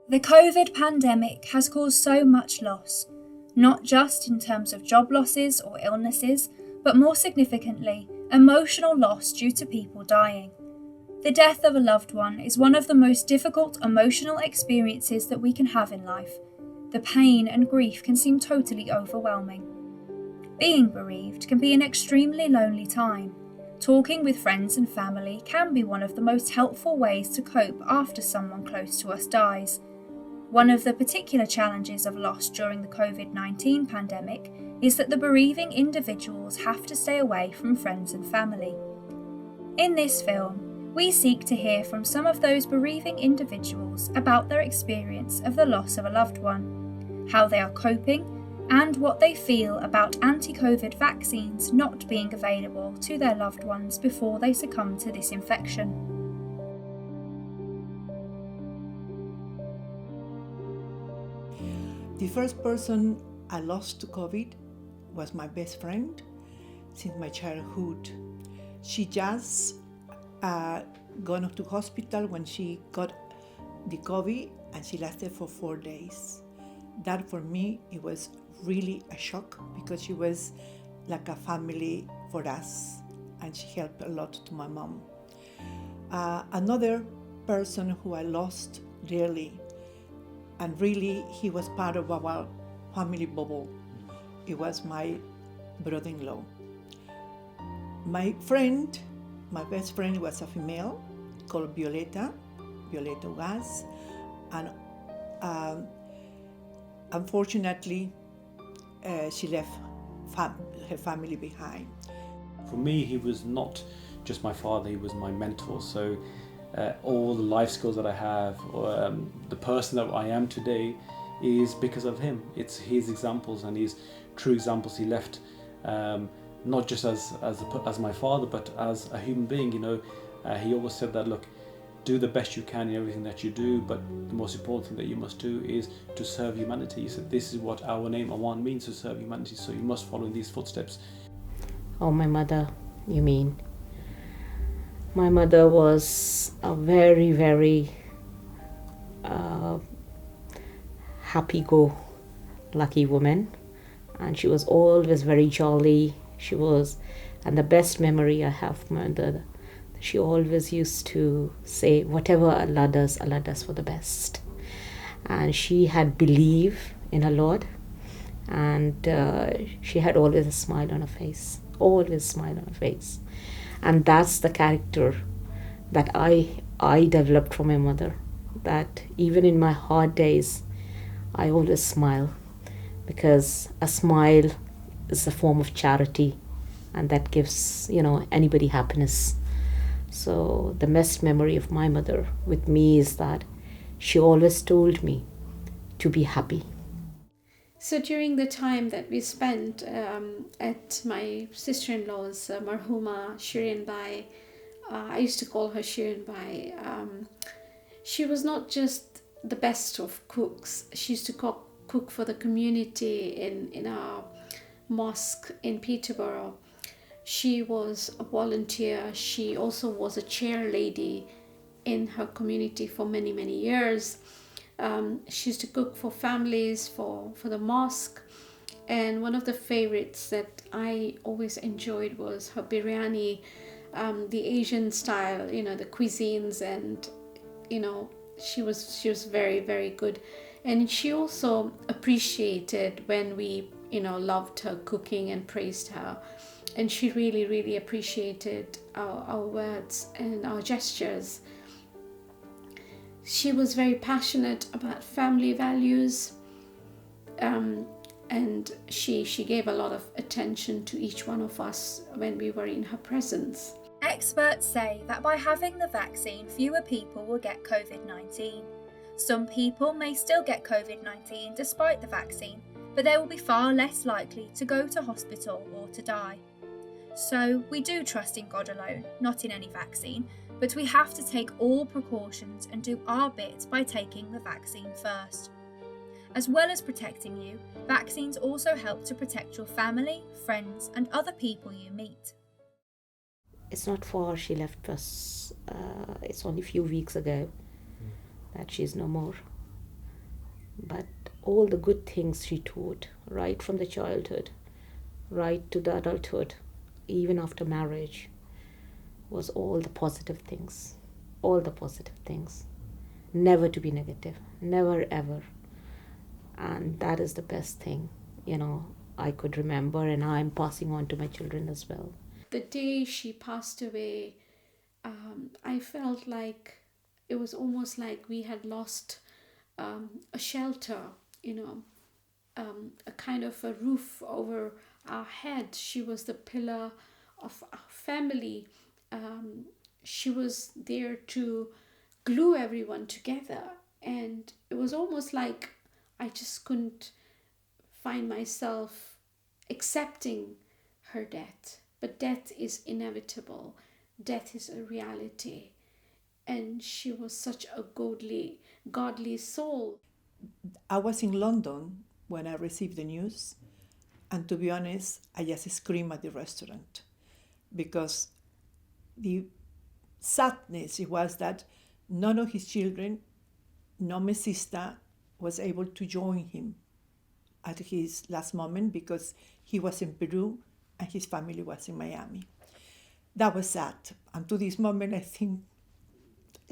The COVID pandemic has caused so much loss, not just in terms of job losses or illnesses, but more significantly, emotional loss due to people dying. The death of a loved one is one of the most difficult emotional experiences that we can have in life. The pain and grief can seem totally overwhelming. Being bereaved can be an extremely lonely time. Talking with friends and family can be one of the most helpful ways to cope after someone close to us dies. One of the particular challenges of loss during the COVID-19 pandemic is that the bereaving individuals have to stay away from friends and family. In this film, we seek to hear from some of those bereaving individuals about their experience of the loss of a loved one, how they are coping, and what they feel about anti-COVID vaccines not being available to their loved ones before they succumb to this infection. The first person I lost to COVID was my best friend since my childhood. She just gone up to hospital when she got the COVID, and she lasted for 4 days. That for me, it was really a shock because she was like a family for us, and she helped a lot to my mom. Another person who I lost dearly, and really he was part of our family bubble, it was my brother-in-law. My best friend was a female called Violeta Ugaz, and unfortunately she left her family behind. For me, he was not just my father, he was my mentor. So all the life skills that I have, or the person that I am today, is because of him. It's his examples and his true examples he left, not just as my father, but as a human being. He always said that, look, do the best you can in everything that you do, but the most important thing that you must do is to serve humanity. He said, this is what our name Awan means, to serve humanity, so you must follow in these footsteps. Oh, my mother, you mean? My mother was a very, very happy-go-lucky woman, and she was always very jolly. And the best memory I have from my mother, she always used to say, whatever Allah does for the best. And she had belief in her Lord, and she had always a smile on her face, And that's the character that I developed from my mother, that even in my hard days, I always smile, because a smile is a form of charity, and that gives, anybody happiness. So the best memory of my mother with me is that she always told me to be happy. So during the time that we spent at my sister-in-law's, Marhuma Shirin Bai, I used to call her Shirin Bai, she was not just the best of cooks. She used to cook for the community in our mosque in Peterborough. She was a volunteer. She also was a chair lady in her community for many, many years. She used to cook for families, for the mosque. And one of the favorites that I always enjoyed was her biryani, the Asian style, the cuisines, and, she was very, very good. And she also appreciated when we, loved her cooking and praised her. And she really, really appreciated our words and our gestures. She was very passionate about family values, and she gave a lot of attention to each one of us when we were in her presence. Experts say that by having the vaccine, fewer people will get COVID-19. Some people may still get COVID-19 despite the vaccine, but they will be far less likely to go to hospital or to die. So we do trust in God alone, not in any vaccine, but we have to take all precautions and do our bit by taking the vaccine first. As well as protecting you, vaccines also help to protect your family, friends, and other people you meet. It's not far she left us. It's only a few weeks ago that she's no more. but all the good things she taught, right from the childhood, right to the adulthood, even after marriage, was all the positive things. All the positive things. Never to be negative. Never ever. And that is the best thing, I could remember, and I'm passing on to my children as well. The day she passed away, I felt like it was almost like we had lost a shelter, a kind of a roof over our head. She was the pillar of our family. She was there to glue everyone together. And it was almost like I just couldn't find myself accepting her death. But death is inevitable. Death is a reality. And she was such a godly soul. I was in London when I received the news, and to be honest, I just screamed at the restaurant because the sadness it was that none of his children, no my sister, was able to join him at his last moment because he was in Peru and his family was in Miami. That was sad. And to this moment, I think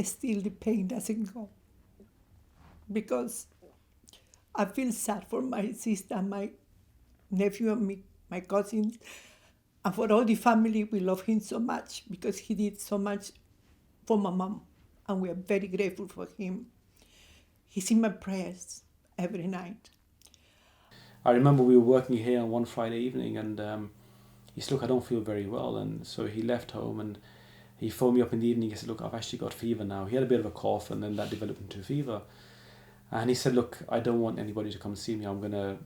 still the pain doesn't go because I feel sad for my sister, my nephew, and me, my cousins, and for all the family. We love him so much because he did so much for my mom, and we are very grateful for him. He's in my prayers every night. I remember we were working here on one Friday evening, and he said, "Look, I don't feel very well," and so he left home and he phoned me up in the evening. He said, "Look, I've actually got fever now." He had a bit of a cough, and then that developed into fever. And he said, "Look, I don't want anybody to come and see me. I'm going to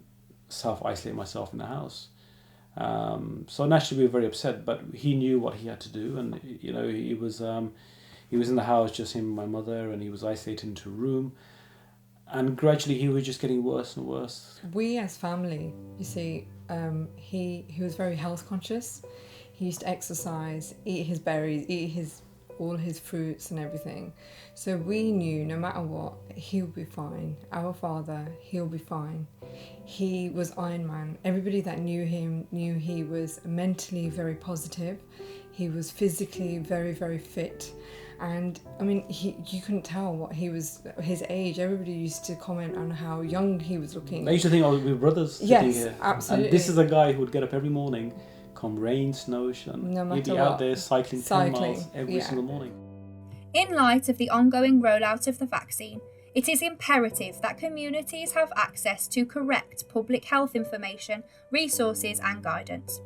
self-isolate myself in the house." So naturally we were very upset, but he knew what he had to do, and he was in the house, just him and my mother, and he was isolated into a room. And gradually he was just getting worse and worse. We as family, you see, he was very health conscious. He used to exercise, eat his berries, all his fruits and everything. So we knew no matter what, he'll be fine. Our father, he'll be fine. He was Iron Man. Everybody that knew him knew he was mentally very positive. He was physically very, very fit. And I mean, you couldn't tell what he was, his age. Everybody used to comment on how young he was looking. I used to think, we were brothers sitting here. Absolutely. And this is a guy who would get up every morning, come rain, snow, no matter he'd be what. out there cycling 10 miles every single morning. In light of the ongoing rollout of the vaccine, it is imperative that communities have access to correct public health information, resources and guidance.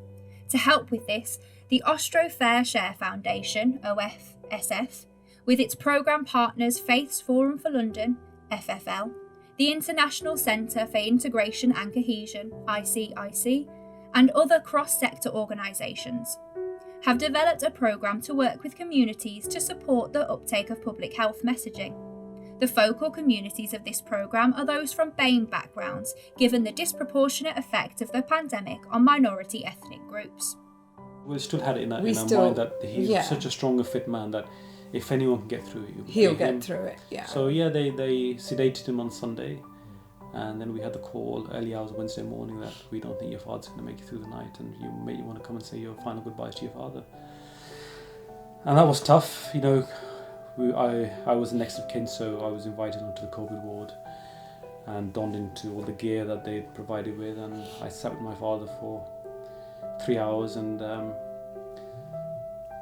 To help with this, the Ostro Fair Share Foundation, OFSF, with its programme partners Faiths Forum for London, FFL, the International Centre for Integration and Cohesion, ICIC, and other cross-sector organisations, have developed a programme to work with communities to support the uptake of public health messaging. The focal communities of this programme are those from BAME backgrounds, given the disproportionate effect of the pandemic on minority ethnic groups. We still had it in our mind that he's such a strong and fit man that if anyone can get through it, he'll get through it. Yeah. So they sedated him on Sunday, and then we had the call early hours Wednesday morning that we don't think your father's going to make it through the night, and you may want to come and say your final goodbyes to your father. And that was tough. I was the next of kin, so I was invited onto the COVID ward and donned into all the gear that they'd provided with, and I sat with my father for 3 hours, and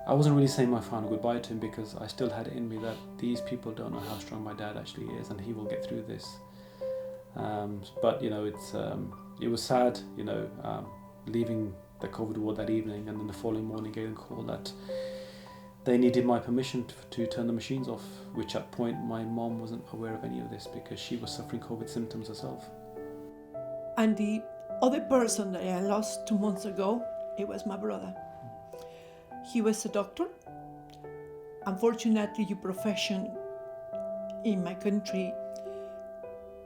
I wasn't really saying my final goodbye to him because I still had it in me that these people don't know how strong my dad actually is, and he will get through this. But it was sad, leaving the COVID ward that evening, and then the following morning getting a call that they needed my permission to turn the machines off, which at point my mom wasn't aware of any of this because she was suffering COVID symptoms herself. And the other person that I lost 2 months ago, it was my brother. He was a doctor. Unfortunately, your profession in my country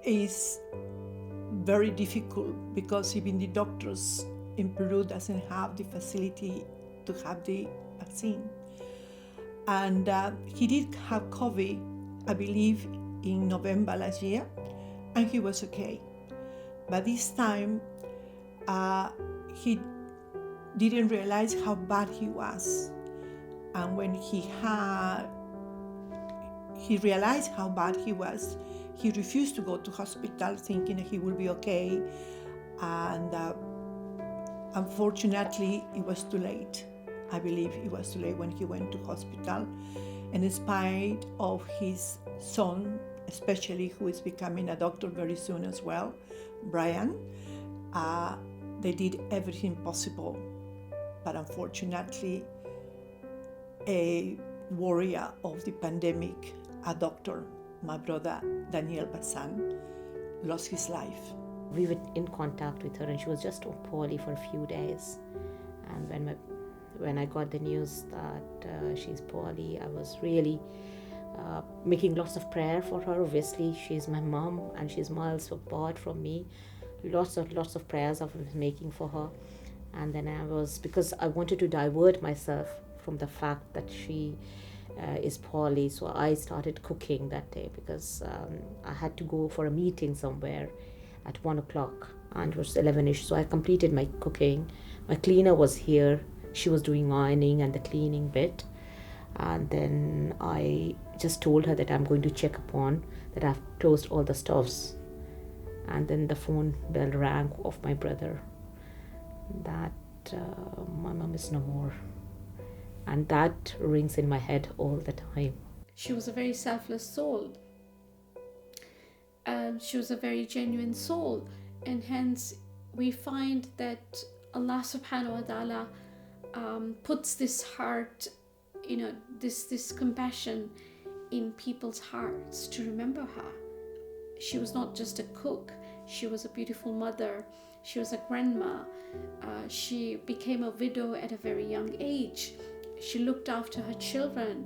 is very difficult because even the doctors in Peru doesn't have the facility to have the vaccine. And he did have COVID, I believe, in November last year, and he was okay. But this time, he didn't realize how bad he was. And when he realized how bad he was, he refused to go to hospital thinking he would be okay. And unfortunately, it was too late. I believe it was too late when he went to hospital. And in spite of his son, especially who is becoming a doctor very soon as well, Brian, they did everything possible. But unfortunately, a warrior of the pandemic, a doctor, my brother Daniel Bassan, lost his life. We were in contact with her and she was just poorly for a few days. And when I got the news that she's poorly, I was really making lots of prayer for her. Obviously, she's my mom and she's miles apart from me. Lots of prayers I was making for her. And then because I wanted to divert myself from the fact that she is poorly, so I started cooking that day because I had to go for a meeting somewhere at 1 o'clock and it was 11ish, so I completed my cooking. My cleaner was here, she was doing ironing and the cleaning bit, and then I just told her that I'm going to check upon that I've closed all the stoves, and then the phone bell rang of my brother that my mom is no more, and that rings in my head all the time. She was a very selfless soul. She was a very genuine soul, and hence we find that Allah subhanahu wa ta'ala puts this heart, this compassion in people's hearts to remember her. She was not just a cook, she was a beautiful mother, she was a grandma, she became a widow at a very young age, she looked after her children,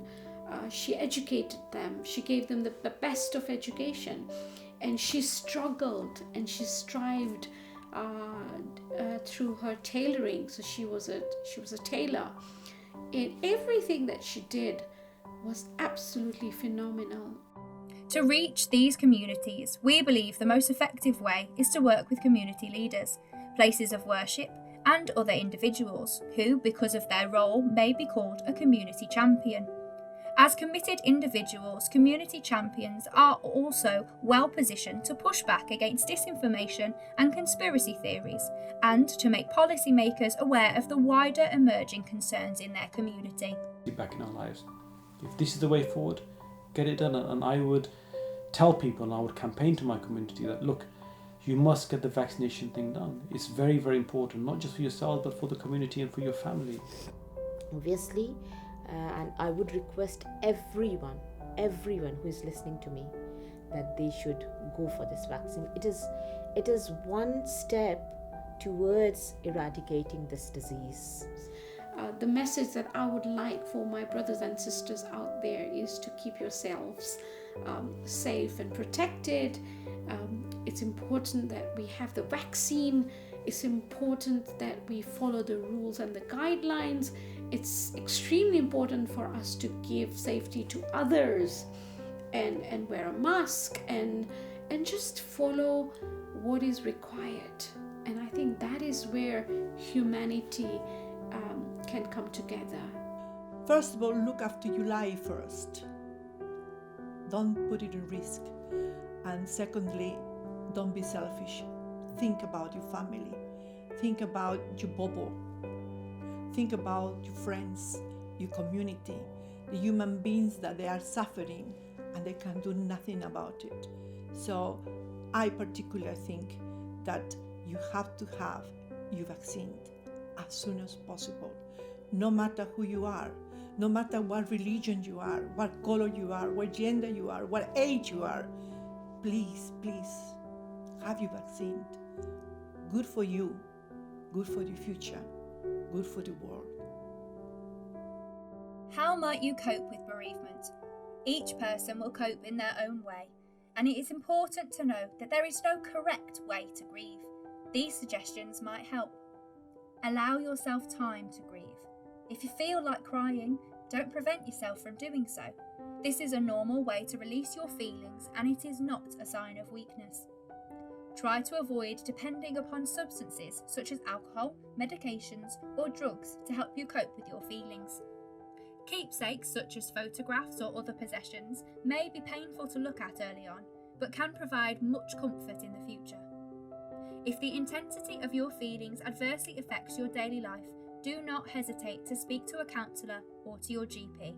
she educated them, she gave them the best of education, and she struggled and she strived through her tailoring. So she was a tailor, and everything that she did was absolutely phenomenal. To reach these communities, we believe the most effective way is to work with community leaders, places of worship, and other individuals who, because of their role, may be called a community champion. As committed individuals, community champions are also well positioned to push back against disinformation and conspiracy theories, and to make policymakers aware of the wider emerging concerns in their community. Back in our lives. If this is the way forward, get it done. And I would tell people and I would campaign to my community that, look, you must get the vaccination thing done. It's very, very important, not just for yourself, but for the community and for your family. Obviously, and I would request everyone who is listening to me that they should go for this vaccine. It is one step towards eradicating this disease. The message that I would like for my brothers and sisters out there is to keep yourselves safe and protected. It's important that we have the vaccine. It's important that we follow the rules and the guidelines. It's extremely important for us to give safety to others and wear a mask and just follow what is required. And I think that is where humanity can come together. First of all, look after your life first. Don't put it in risk. And secondly, don't be selfish. Think about your family. Think about your bubble. Think about your friends, your community, the human beings that they are suffering and they can do nothing about it. So I particularly think that you have to have your vaccine as soon as possible, no matter who you are, no matter what religion you are, what color you are, what gender you are, what age you are. Please, please have your vaccine. Good for you, good for the future, good for the world. How might you cope with bereavement? Each person will cope in their own way, and it is important to know that there is no correct way to grieve. These suggestions might help. Allow yourself time to grieve. If you feel like crying, don't prevent yourself from doing so. This is a normal way to release your feelings, and it is not a sign of weakness. Try to avoid depending upon substances such as alcohol, medications, or drugs to help you cope with your feelings. Keepsakes such as photographs or other possessions may be painful to look at early on, but can provide much comfort in the future. If the intensity of your feelings adversely affects your daily life, do not hesitate to speak to a counsellor or to your GP.